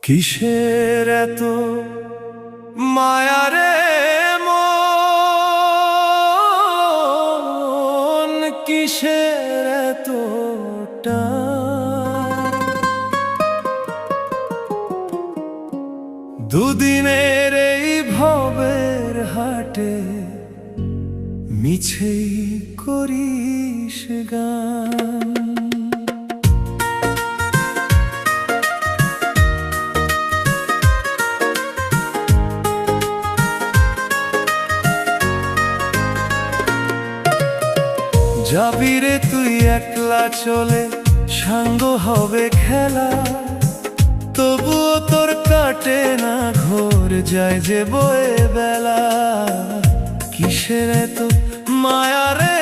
কিসের এত মায়া রে মন, কিসের এত টান? দুদিনের এই ভবের হাটে মিছেই করিস গান। যাবি রে তুই একলা চলে, সাঙ্গ হবে খেলা, তবুও তোর কাটে না ঘোর, যায় যে বয়ে বেলা। কিসের এত মায়া রে